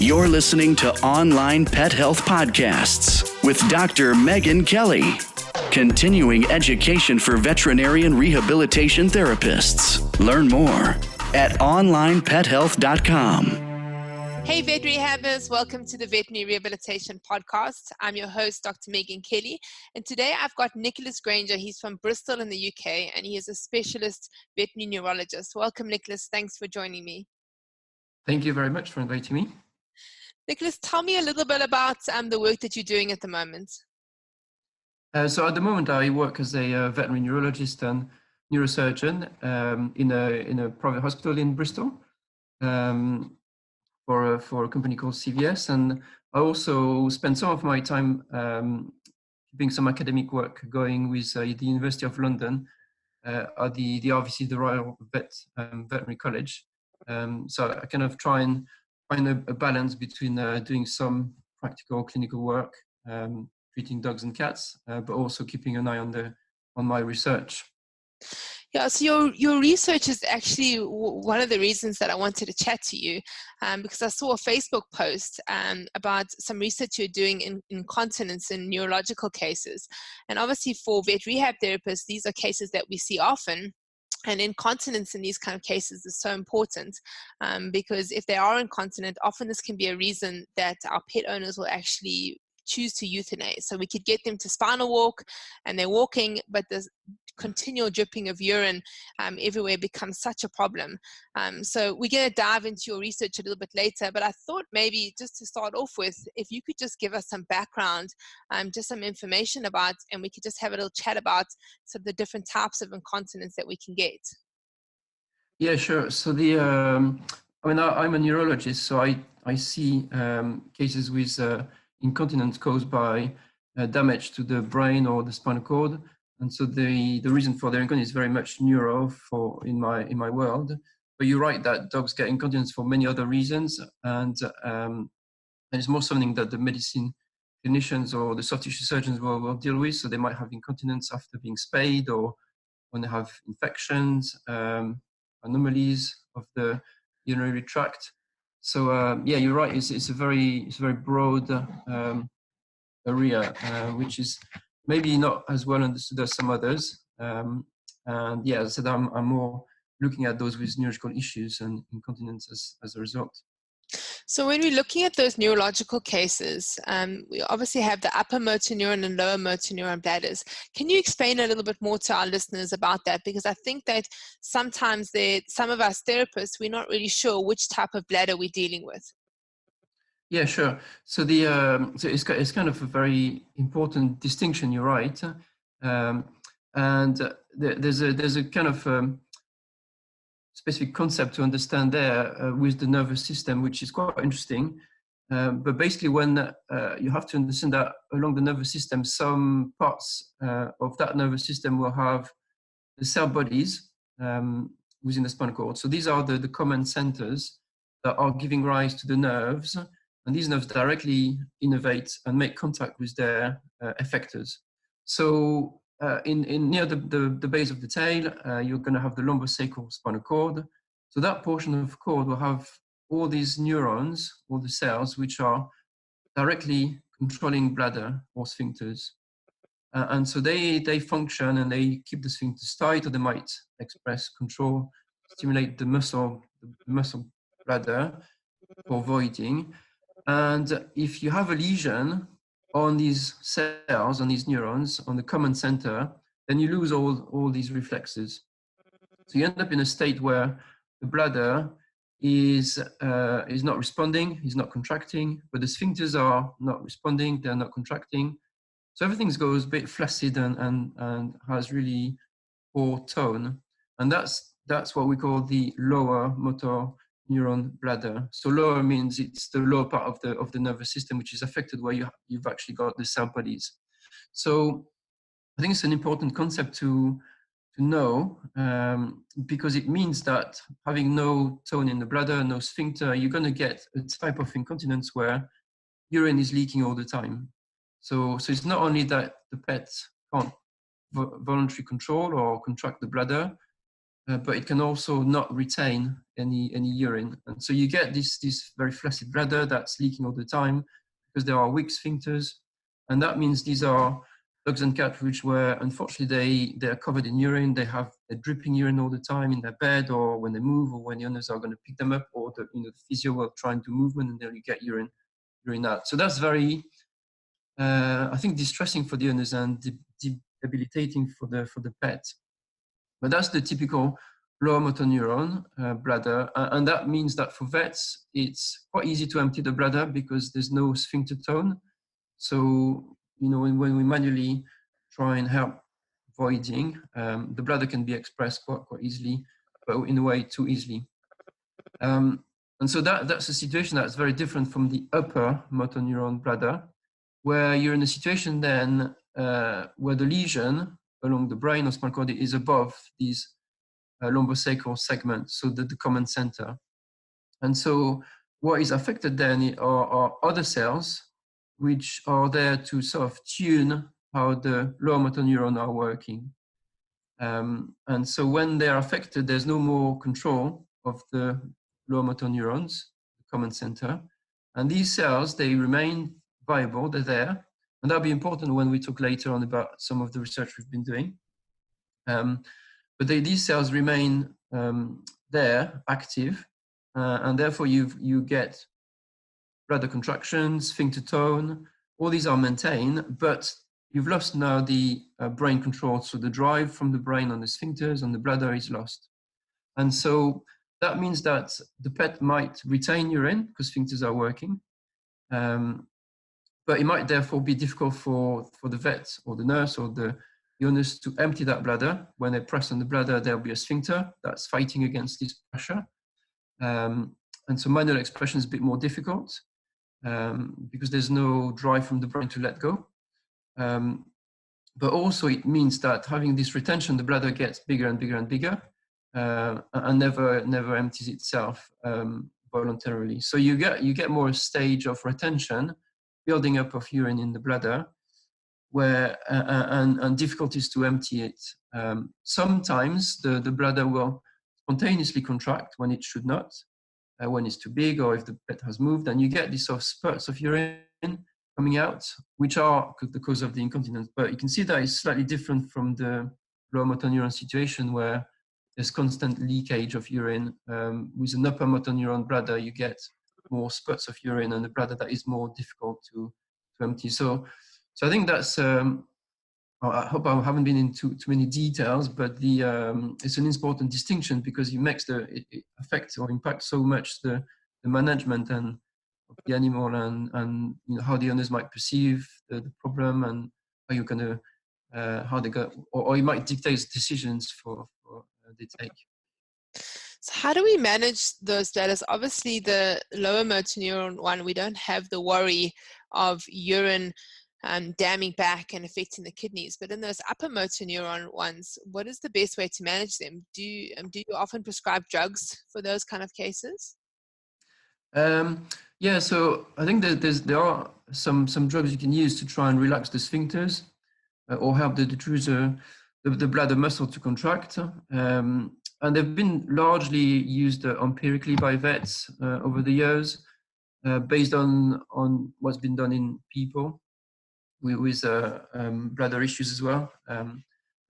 You're listening to Online Pet Health Podcasts with Dr. Megan Kelly. Continuing education for veterinarian rehabilitation therapists. Learn more at onlinepethealth.com. Hey vet rehabbers, welcome to the Veterinary Rehabilitation Podcast. I'm your host, Dr. Megan Kelly, and today I've got Nicholas Granger. He's from Bristol in the UK, and he is a specialist veterinary neurologist. Welcome, Nicholas. Thanks for joining me. Thank you very much for inviting me. Nicholas, tell me a little bit about the work that you're doing at the moment. So at the moment, I work as a veterinary neurologist and neurosurgeon in a private hospital in Bristol. For a company called CVS, and I also spend some of my time keeping some academic work going with the University of London at the RVC, the Royal Veterinary College. So I kind of try and find a balance between doing some practical clinical work, treating dogs and cats, but also keeping an eye on my research. Yeah, so your research is actually one of the reasons that I wanted to chat to you, because I saw a Facebook post about some research you're doing in incontinence in neurological cases. And obviously for vet rehab therapists, these are cases that we see often. And incontinence in these kind of cases is so important because if they are incontinent, often this can be a reason that our pet owners will actually choose to euthanize. So we could get them to spinal walk and they're walking, but the continual dripping of urine everywhere becomes such a problem. So we're going to dive into your research a little bit later, but I thought maybe just to start off with, if you could just give us some background, just some information about, and we could just have a little chat about some of the different types of incontinence that we can get. Yeah, sure. So I'm a neurologist, so I see cases with incontinence caused by damage to the brain or the spinal cord. And so the reason for their incontinence is very much neuro in my world. But you're right that dogs get incontinence for many other reasons, and it's more something that the medicine clinicians or the soft tissue surgeons will deal with. So they might have incontinence after being spayed, or when they have infections, anomalies of the urinary tract. So yeah, you're right. It's a very broad area, which is maybe not as well understood as some others. And yeah, as I said, I'm more looking at those with neurological issues and incontinence as a result. So when we're looking at those neurological cases, we obviously have the upper motor neuron and lower motor neuron bladders. Can you explain a little bit more to our listeners about that? Because I think that sometimes some of us therapists, we're not really sure which type of bladder we're dealing with. Yeah, sure. So so it's kind of a very important distinction. You're right, and there's a kind of specific concept to understand there with the nervous system, which is quite interesting. But basically, when you have to understand that along the nervous system, some parts of that nervous system will have the cell bodies within the spinal cord. So these are the command centers that are giving rise to the nerves. And these nerves directly innervate and make contact with their effectors. So in near the base of the tail, you're going to have the lumbosacral spinal cord. So that portion of cord will have all these neurons, all the cells, which are directly controlling bladder or sphincters. And so they function and they keep the sphincters tight, or they might express control, stimulate the muscle bladder for voiding. And if you have a lesion on these cells, on these neurons, on the command center, then you lose all these reflexes. So you end up in a state where the bladder is not responding, is not contracting, but the sphincters are not responding, they're not contracting. So everything goes a bit flaccid and has really poor tone. And that's what we call the lower motor neuron bladder. So lower means it's the lower part of the nervous system, which is affected, where you've actually got the cell bodies. So I think it's an important concept to know, because it means that having no tone in the bladder, no sphincter, you're going to get a type of incontinence where urine is leaking all the time. So it's not only that the pet can't voluntarily control or contract the bladder, but it can also not retain any urine. And so you get this very flaccid bladder that's leaking all the time because there are weak sphincters. And that means these are dogs and cats where unfortunately they are covered in urine. They're dripping urine all the time in their bed, or when they move, or when the owners are going to pick them up, or the physio will try and do movement, and then you get urine out. So that's very, I think, distressing for the owners and debilitating for the pet. But that's the typical lower motor neuron bladder, and that means that for vets it's quite easy to empty the bladder because there's no sphincter tone. So when we manually try and help voiding, the bladder can be expressed quite easily, but in a way too easily. And so that's a situation that's very different from the upper motor neuron bladder, where you're in a situation then where the lesion along the brain or spinal cord is above these lumbosacral segments, so the common center. And so what is affected then are other cells which are there to sort of tune how the lower motor neuron are working. And so when they're affected, there's no more control of the lower motor neurons, the common center. And these cells, they remain viable, they're there. And that'll be important when we talk later on about some of the research we've been doing. But these cells remain there, active, and therefore you get bladder contractions, sphincter tone, all these are maintained, but you've lost now the brain control. So the drive from the brain on the sphincters and the bladder is lost. And so that means that the pet might retain urine because sphincters are working, but it might therefore be difficult for the vet or the nurse or the owners to empty that bladder. When they press on the bladder, there'll be a sphincter that's fighting against this pressure. And so manual expression is a bit more difficult because there's no drive from the brain to let go. But also it means that having this retention, the bladder gets bigger and bigger and bigger and never empties itself voluntarily. So you get more a stage of retention, building up of urine in the bladder, where and difficulties to empty it. Sometimes the bladder will spontaneously contract when it should not, when it's too big or if the pet has moved, and you get these sort of spurts of urine coming out, which are the cause of the incontinence. But you can see that it's slightly different from the lower motor neuron situation where there's constant leakage of urine. With an upper motor neuron bladder, you get more spurts of urine, and the bladder that is more difficult to empty. So I think that's, I hope I haven't been into too many details, but it's an important distinction because it affects or impacts so much the management and of the animal and how the owners might perceive the problem and how you're going to, how they go, or you might dictate decisions for they take. So how do we manage those bladders? Obviously, the lower motor neuron one, we don't have the worry of urine damming back and affecting the kidneys. But in those upper motor neuron ones, what is the best way to manage them? Do you often prescribe drugs for those kind of cases? Yeah, so I think that there are some drugs you can use to try and relax the sphincters or help the detrusor, the bladder muscle to contract. And they've been largely used empirically by vets over the years, based on what's been done in people with bladder issues as well.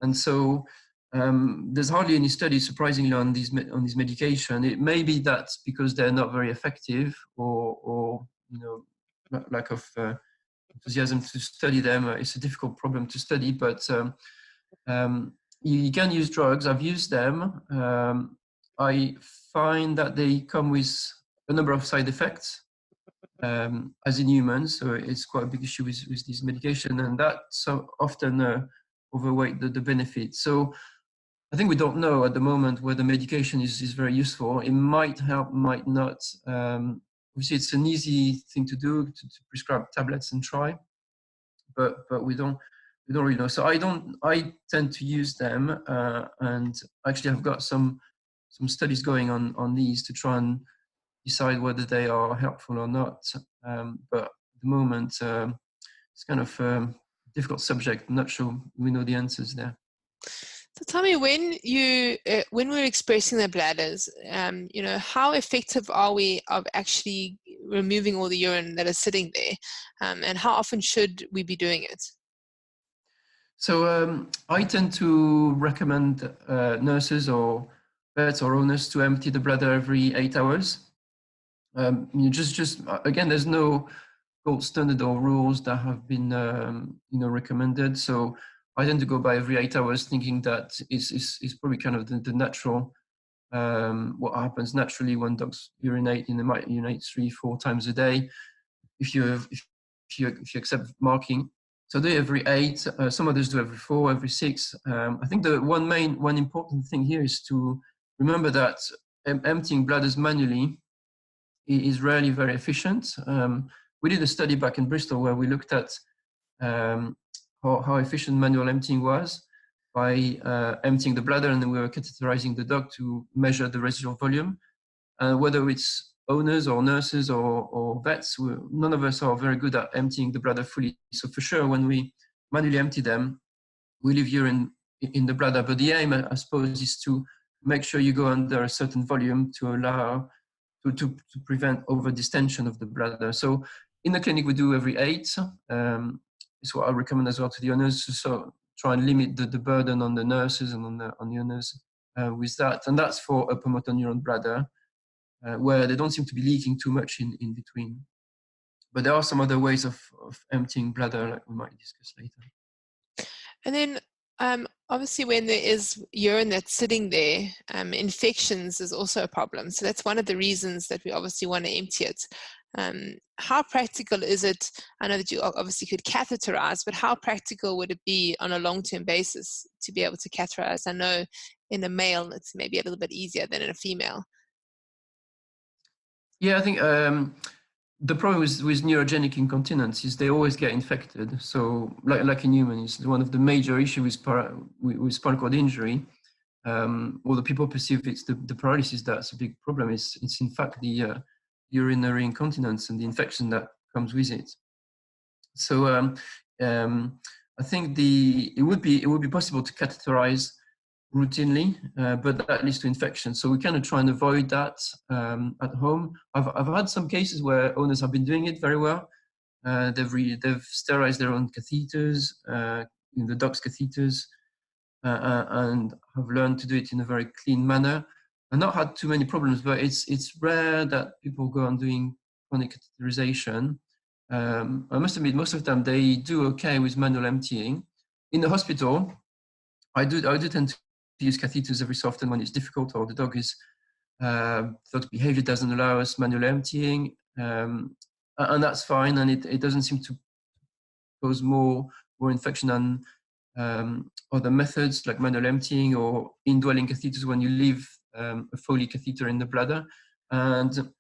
And so there's hardly any studies, surprisingly, on these medication. It may be that's because they're not very effective, or lack of enthusiasm to study them. It's a difficult problem to study, but you can use drugs. I've used them. I find that they come with a number of side effects, as in humans, so it's quite a big issue with this medication, and that so often overweight the benefits. So I think we don't know at the moment whether medication is very useful. It might help, might not. Obviously, it's an easy thing to do, to prescribe tablets and try, but we don't really know. So I tend to use them, and actually I've got some studies going on these to try and decide whether they are helpful or not. But at the moment, it's kind of a difficult subject. I'm not sure we know the answers there. So tell me, when we're expressing the bladders, how effective are we of actually removing all the urine that is sitting there, and how often should we be doing it? So I tend to recommend nurses or vets or owners to empty the bladder every 8 hours. Just again, there's no gold standard or rules that have been recommended. So I tend to go by every 8 hours, thinking that is probably kind of the natural what happens naturally when dogs urinate. They might urinate 3-4 times a day if you accept marking. So do it every 8. Some others do every 4, every 6. I think the one important thing here is to remember that emptying bladders manually is rarely very efficient. We did a study back in Bristol where we looked at how efficient manual emptying was by emptying the bladder, and then we were catheterizing the dog to measure the residual volume. Whether it's owners or nurses or vets, none of us are very good at emptying the bladder fully. So for sure, when we manually empty them, we leave urine in the bladder. But the aim, I suppose, is to make sure you go under a certain volume to allow to prevent over distension of the bladder. So in the clinic, we do every 8. It's what I recommend as well to the owners. So try and limit the burden on the nurses and on the owners with that. And that's for upper motor neuron bladder, where they don't seem to be leaking too much in between. But there are some other ways of emptying bladder, like we might discuss later. And then obviously when there is urine that's sitting there, infections is also a problem. So that's one of the reasons that we obviously want to empty it. How practical is it? I know that you obviously could catheterize, but how practical would it be on a long-term basis to be able to catheterize? I know in a male it's maybe a little bit easier than in a female. Yeah, I think the problem with neurogenic incontinence is they always get infected. So like in humans, one of the major issues with spinal cord injury, although people perceive it's the paralysis that's a big problem, it's in fact the urinary incontinence and the infection that comes with it. So I think it would be possible to catheterize routinely, but that leads to infection. So we kind of try and avoid that at home. I've had some cases where owners have been doing it very well. They've sterilized their own catheters, the dog's catheters, and have learned to do it in a very clean manner. I've not had too many problems, but it's rare that people go on doing chronic catheterization. I must admit, most of the time they do okay with manual emptying. In the hospital, I do tend to use catheters every so often when it's difficult or the dog's behavior doesn't allow us manual emptying, and that's fine, and it doesn't seem to cause more infection than other methods like manual emptying or indwelling catheters when you leave a Foley catheter in the bladder. And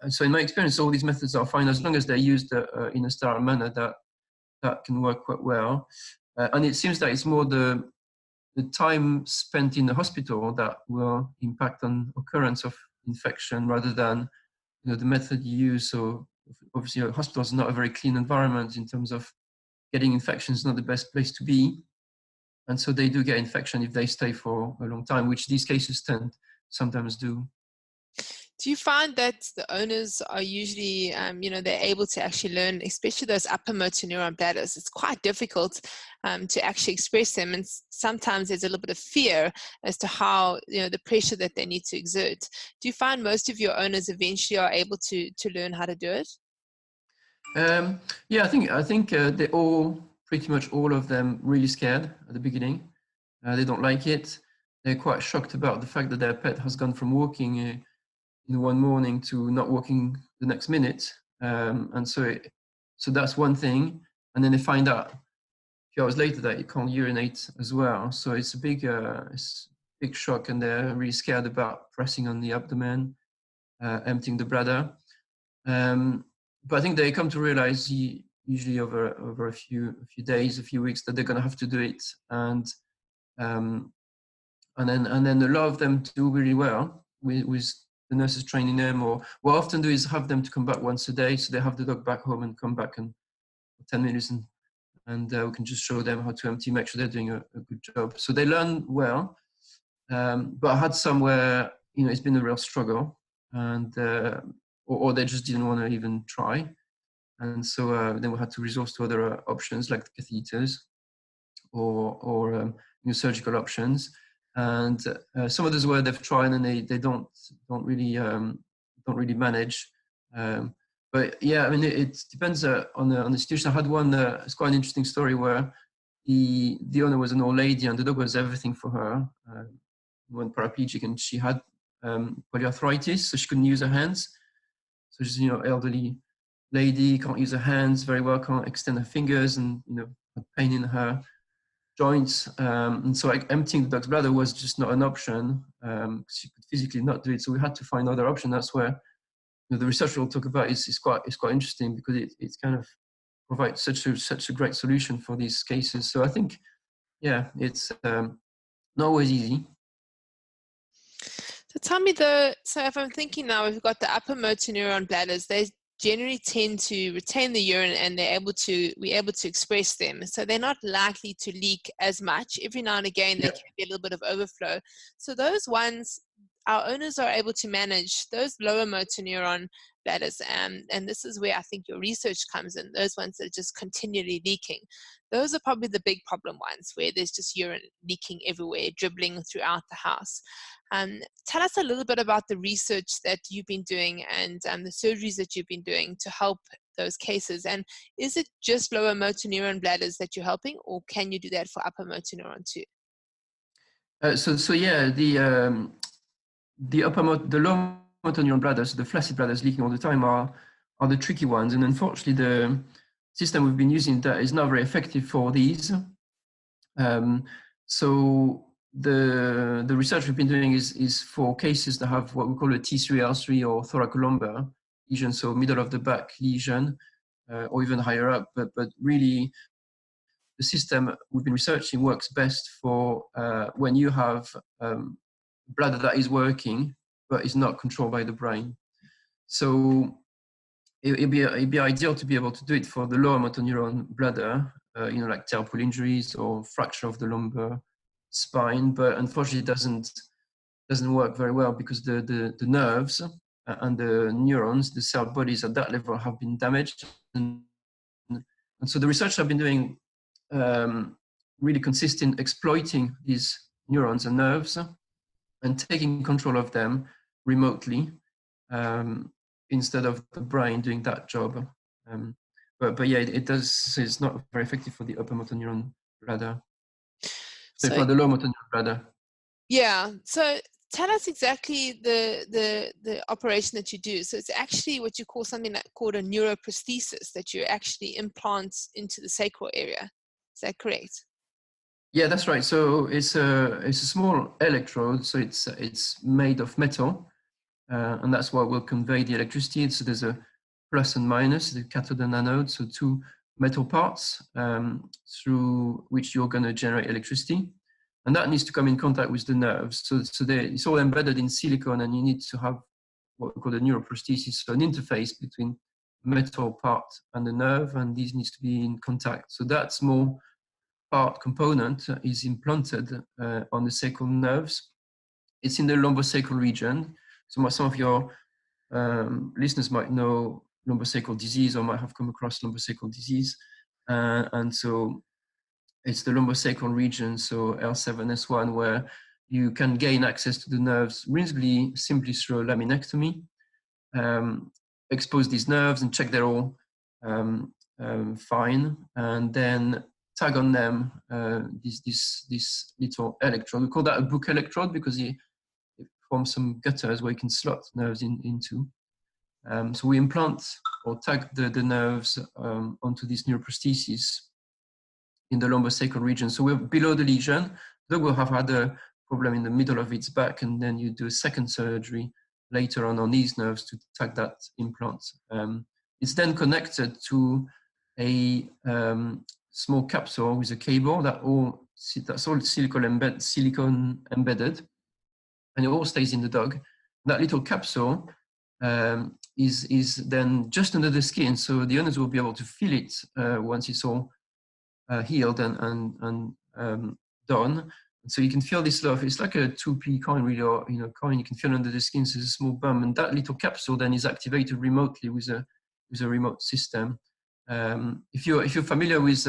so in my experience, all these methods are fine as long as they're used in a sterile manner. That can work quite well. And it seems that it's more the time spent in the hospital that will impact on occurrence of infection rather than the method you use. So obviously a hospital is not a very clean environment in terms of getting infections, not the best place to be. And so they do get infection if they stay for a long time, which these cases sometimes do. Do you find that the owners are usually, they're able to actually learn, especially those upper motor neuron bladders? It's quite difficult to actually express them, and sometimes there's a little bit of fear as to how, the pressure that they need to exert. Do you find most of your owners eventually are able to learn how to do it? Yeah, I think they're all, pretty much all of them, really scared at the beginning. They don't like it. They're quite shocked about the fact that their pet has gone from walking one morning to not walking the next minute, and so that's one thing. And then they find out a few hours later that it can't urinate as well. So it's a big shock, and they're really scared about pressing on the abdomen, emptying the bladder. But I think they come to realize usually over a few days, a few weeks, that they're going to have to do it, and then a lot of them do really well with the nurses training them, or what I often do is have them to come back once a day, so they have the dog back home and come back and 10 minutes and and we can just show them how to empty, make sure they're doing a good job. So they learn well, but I had some where, it's been a real struggle, and or they just didn't want to even try. And so then we had to resort to other options like catheters or surgical options. And some of those where they've tried and they don't really manage. But yeah, I mean, it depends on the situation. I had one. It's quite an interesting story where the owner was an old lady and the dog was everything for her. One paraplegic, and she had polyarthritis, so she couldn't use her hands. So she's elderly lady, can't use her hands very well, can't extend her fingers, and had pain in her joints. And so emptying the dog's bladder was just not an option. She could physically not do it, so we had to find other option. That's where the research we'll talk about is quite interesting, because it kind of provides such a great solution for these cases. So I think, yeah, it's not always easy. So tell me so if I'm thinking now, we've got the upper motor neuron bladders, they generally tend to retain the urine and we're able to express them. So they're not likely to leak as much. Every now and again, there can be a little bit of overflow. So those ones, our owners are able to manage those lower motor neuron bladders. And this is where I think your research comes in, those ones that are just continually leaking. Those are probably the big problem ones, where there's just urine leaking everywhere, dribbling throughout the house. Tell us a little bit about the research that you've been doing and the surgeries that you've been doing to help those cases. And is it just lower motor neuron bladders that you're helping, or can you do that for upper motor neuron too? So yeah, the lower motor neuron bladders, the flaccid bladders leaking all the time, are the tricky ones. And unfortunately, the system we've been using that is not very effective for these. So the research we've been doing is for cases that have what we call a T3L3 or thoracolumbar lesion, so middle of the back lesion, or even higher up. But really, the system we've been researching works best for when you have bladder that is working but is not controlled by the brain. So it'd be ideal to be able to do it for the lower motor neuron bladder, like temporal injuries or fracture of the lumbar spine. But unfortunately, it doesn't work very well, because the nerves and the neurons, the cell bodies at that level, have been damaged. And so the research I've been doing really consists in exploiting these neurons and nerves and taking control of them remotely, instead of the brain doing that job. But yeah, it does. So it's not very effective for the upper motor neuron bladder. So for the lower motor neuron bladder. Yeah. So tell us exactly the operation that you do. So it's actually what you call something called a neuroprosthesis, that you actually implant into the sacral area. Is that correct? Yeah, that's right. So it's a small electrode. So it's made of metal, and that's what will convey the electricity. So there's a plus and minus, the cathode and anode. So two metal parts through which you're going to generate electricity, and that needs to come in contact with the nerves. So it's all embedded in silicone, and you need to have what we call a neuroprosthesis, so an interface between the metal part and the nerve, and these needs to be in contact. So that small part component is implanted on the sacral nerves. It's in the lumbosacral region. So some of your listeners might know lumbosacral disease, or might have come across lumbosacral disease. And so it's the lumbosacral region, so L7-S1, where you can gain access to the nerves reasonably simply through a laminectomy, expose these nerves and check they're all fine, and then tag on them this little electrode. We call that a book electrode, because it forms some gutters where you can slot nerves into. So we implant or tag the nerves onto this neuroprosthesis in the lumbosacral region. So we're below the lesion. The dog will have had a problem in the middle of its back, and then you do a second surgery later on these nerves to tag that implant. It's then connected to a small capsule with a cable that's all silicone embedded, and it all stays in the dog. That little capsule is then just under the skin, so the owners will be able to feel it once it's all healed and done. And so you can feel this love. It's like a 2p coin, really, or coin. You can feel under the skin. So there's a small bump, and that little capsule then is activated remotely with a remote system. If you're familiar with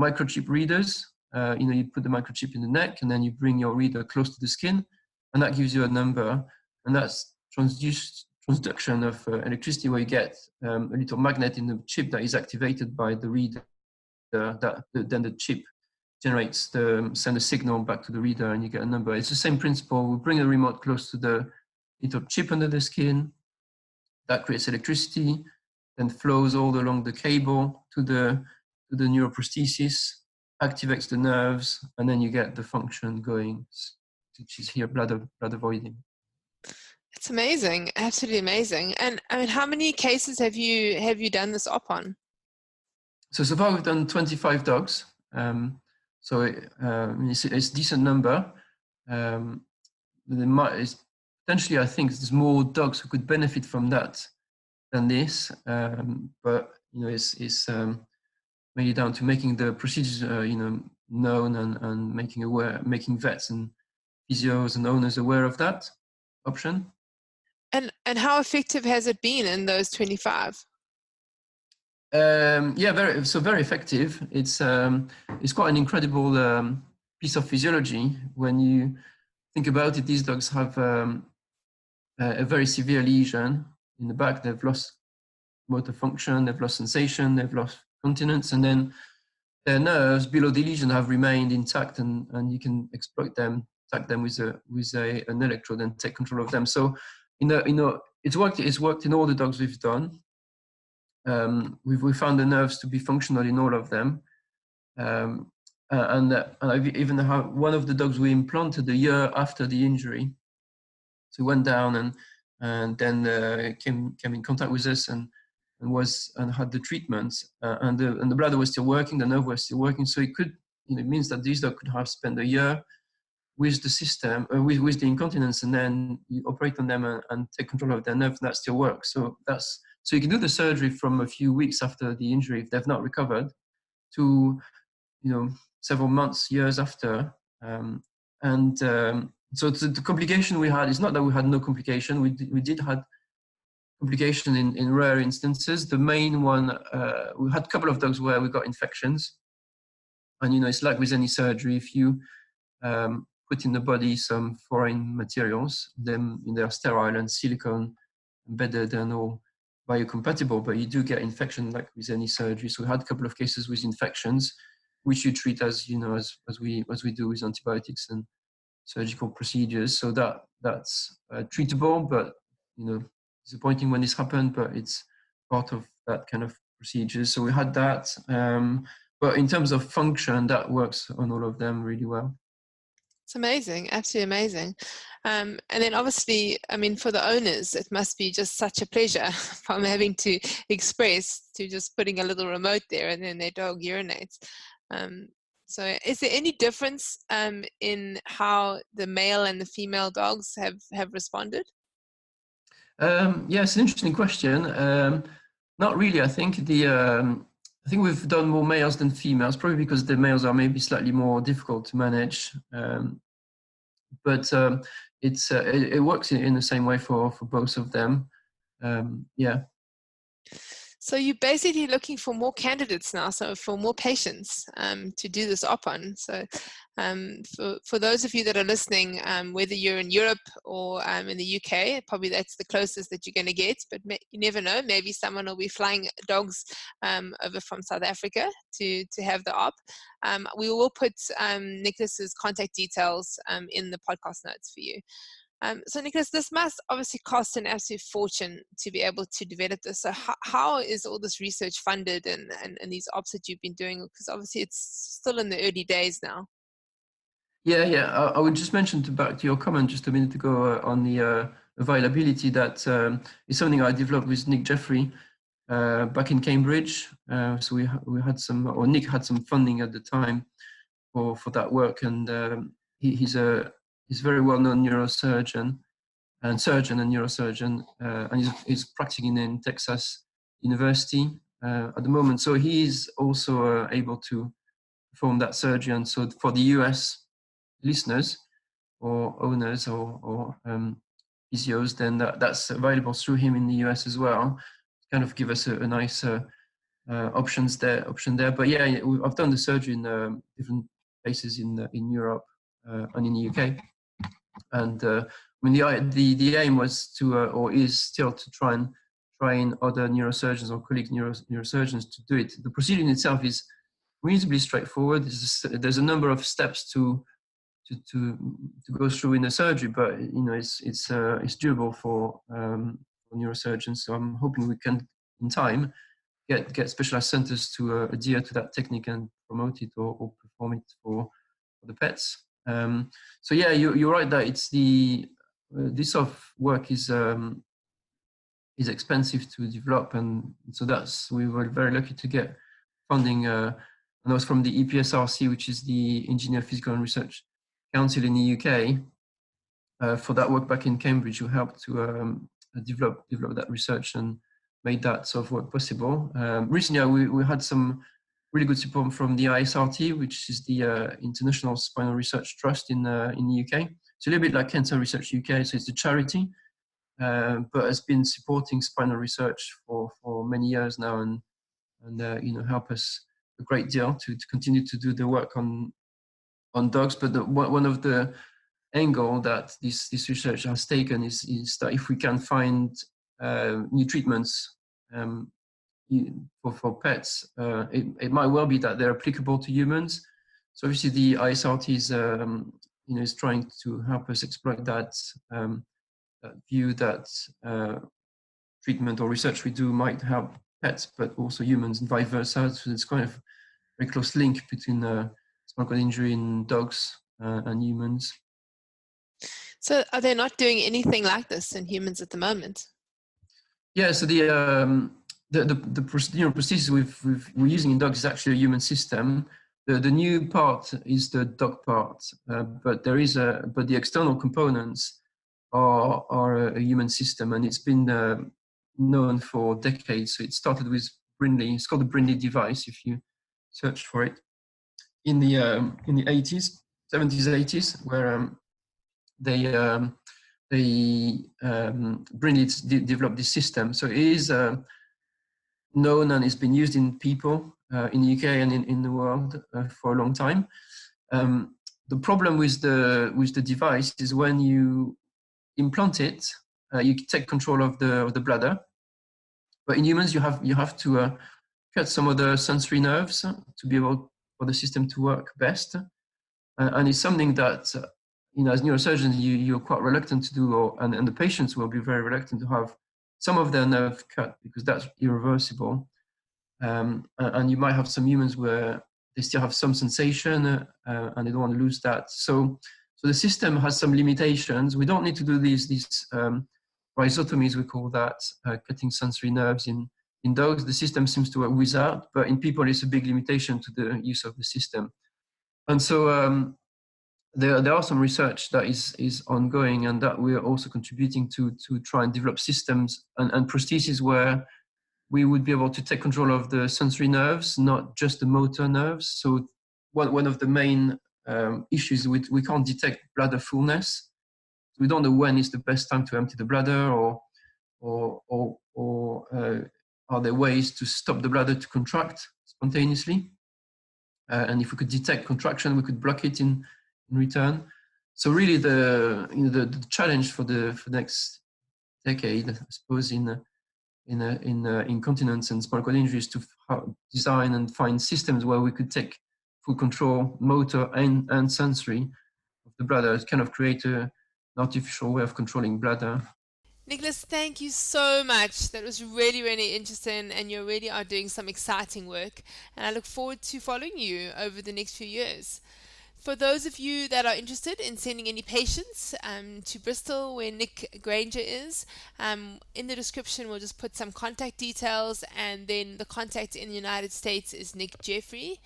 microchip readers, you put the microchip in the neck, and then you bring your reader close to the skin, and that gives you a number, and that's transduction of electricity, where you get a little magnet in the chip that is activated by the reader. Then the chip send a signal back to the reader, and you get a number. It's the same principle. We bring a remote close to the little chip under the skin. That creates electricity, then flows all along the cable to the neuroprosthesis, activates the nerves, and then you get the function going, which is here bladder voiding. It's amazing, absolutely amazing. And I mean, how many cases have you done this op on? So far we've done 25 dogs. So it's a decent number. Potentially, I think there's more dogs who could benefit from that than this. But it's mainly down to making the procedures known and making vets and physios and owners aware of that option. And how effective has it been in those 25? Very effective. It's quite an incredible piece of physiology. When you think about it, these dogs have a very severe lesion in the back. They've lost motor function, they've lost sensation, they've lost continence, and then their nerves below the lesion have remained intact, and you can exploit them, attack them with an electrode and take control of them. So it's worked in all the dogs we've done. We found the nerves to be functional in all of them, and I've even had one of the dogs we implanted a year after the injury. So he went down and then came in contact with us and had the treatment, and the bladder was still working, the nerve was still working. So it means that these dogs could have spent a year with the system, with the incontinence, and then you operate on them and take control of their nerve, and that still works. So you can do the surgery from a few weeks after the injury if they've not recovered, to several months, years after. So the complication we had is not that we had no complication. We did have complication in rare instances. The main one, we had a couple of dogs where we got infections, and it's like with any surgery. If you put in the body some foreign materials, then they are sterile and silicone embedded and all biocompatible, but you do get infection like with any surgery. So we had a couple of cases with infections, which you treat as we do with antibiotics and surgical procedures. So that's treatable, but disappointing when this happened, but it's part of that kind of procedure. So we had that, but in terms of function, that works on all of them really well. It's amazing, absolutely amazing. And then obviously, I mean, for the owners, it must be just such a pleasure from having to express to just putting a little remote there and then their dog urinates. So is there any difference in how the male and the female dogs have responded? It's an interesting question. Not really. I think I think we've done more males than females, probably because the males are maybe slightly more difficult to manage. But it works in the same way for both of them. So you're basically looking for more candidates now, so for more patients to do this op on. So for those of you that are listening, whether you're in Europe or in the UK, probably that's the closest that you're going to get, but you never know, maybe someone will be flying dogs over from South Africa to have the op. We will put Nicholas's contact details in the podcast notes for you. So Nicholas, this must obviously cost an absolute fortune to be able to develop this. So how is all this research funded and these ops that you've been doing? Because obviously it's still in the early days now. I would just mention back to your comment just a minute ago on the availability, that is something I developed with Nick Jeffrey back in Cambridge. So we had Nick had some funding at the time for that work, and he's a very well-known neurosurgeon and neurosurgeon, and he's practicing in Texas University at the moment. So he's also able to perform that surgery. And so for the US listeners or owners or physios, then that's available through him in the US as well. Kind of give us a nice option there. But yeah, I've done the surgery in different places in Europe and in the UK. And I mean, the aim was to, or is still to try and train other neurosurgeons or colleague neurosurgeons to do it. The procedure in itself is reasonably straightforward. There's a number of steps to go through in the surgery, but you know, it's doable for neurosurgeons. So I'm hoping we can, in time, get specialized centers to adhere to that technique and promote it or perform it for the pets. So yeah, you're right that it's this sort of work is expensive to develop, and so we were very lucky to get funding. And that was from the EPSRC, which is the Engineer Physical and Research Council in the UK, for that work back in Cambridge, who helped to develop that research and made that sort of work possible. Recently, we had some really good support from the ISRT, which is the International Spinal Research Trust in the UK. It's a little bit like Cancer Research UK, so it's a charity, but has been supporting spinal research for many years now, and you know, help us a great deal to continue to do the work on dogs. But one of the angle that this research has taken is that if we can find new treatments for pets, it might well be that they're applicable to humans. So obviously the ISRT is you know, is trying to help us exploit that view that treatment or research we do might help pets, but also humans, and vice versa. So it's kind of a very close link between spinal cord injury in dogs and humans. So are they not doing anything like this in humans at the moment? Yeah, so the neuroprosthesis we're using in dogs is actually a human system. The new part is the dog part, but the external components are a human system, and it's been known for decades. So it started with Brindley. It's called the Brindley device if you search for it in the 80s, 70s, 80s, where Brindley developed this system. So it is known and it's been used in people in the UK and in the world for a long time. The problem with the device is when you implant it, you take control of the bladder. But in humans, you have to cut some of the sensory nerves to be able for the system to work best. And it's something that, you know, as neurosurgeons, you're quite reluctant to do, and the patients will be very reluctant to have some of their nerve cut because that's irreversible. And you might have some humans where they still have some sensation and they don't want to lose that. So the system has some limitations. We don't need to do these rhizotomies, we call that, cutting sensory nerves in dogs. The system seems to work without, but in people it's a big limitation to the use of the system. And so there are some research that is ongoing, and that we're also contributing to try and develop systems and prostheses where we would be able to take control of the sensory nerves, not just the motor nerves. So one of the main issues we can't detect bladder fullness. We don't know when is the best time to empty the bladder, or are there ways to stop the bladder to contract spontaneously? And if we could detect contraction, we could block it in return. So really, the challenge for the next decade, I suppose, in incontinence and spinal cord injury is to design and find systems where we could take full control, motor and sensory, of the bladder, kind of create an artificial way of controlling bladder. Nicholas, thank you so much. That was really, really interesting, and you really are doing some exciting work, and I look forward to following you over the next few years. For those of you that are interested in sending any patients to Bristol, where Nick Granger is, in the description we'll just put some contact details, and then the contact in the United States is Nick Jeffrey.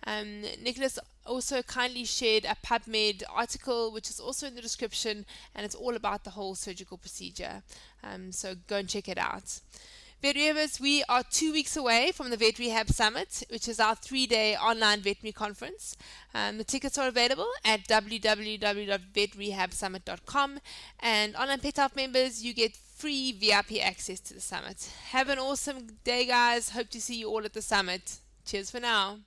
Nicholas also kindly shared a PubMed article, which is also in the description, and it's all about the whole surgical procedure. So go and check it out. Vet Rehabers, we are 2 weeks away from the Vet Rehab Summit, which is our 3-day online veterinary conference. The tickets are available at www.vetrehabsummit.com, and Online Pet Health members, you get free VIP access to the summit. Have an awesome day, guys. Hope to see you all at the summit. Cheers for now.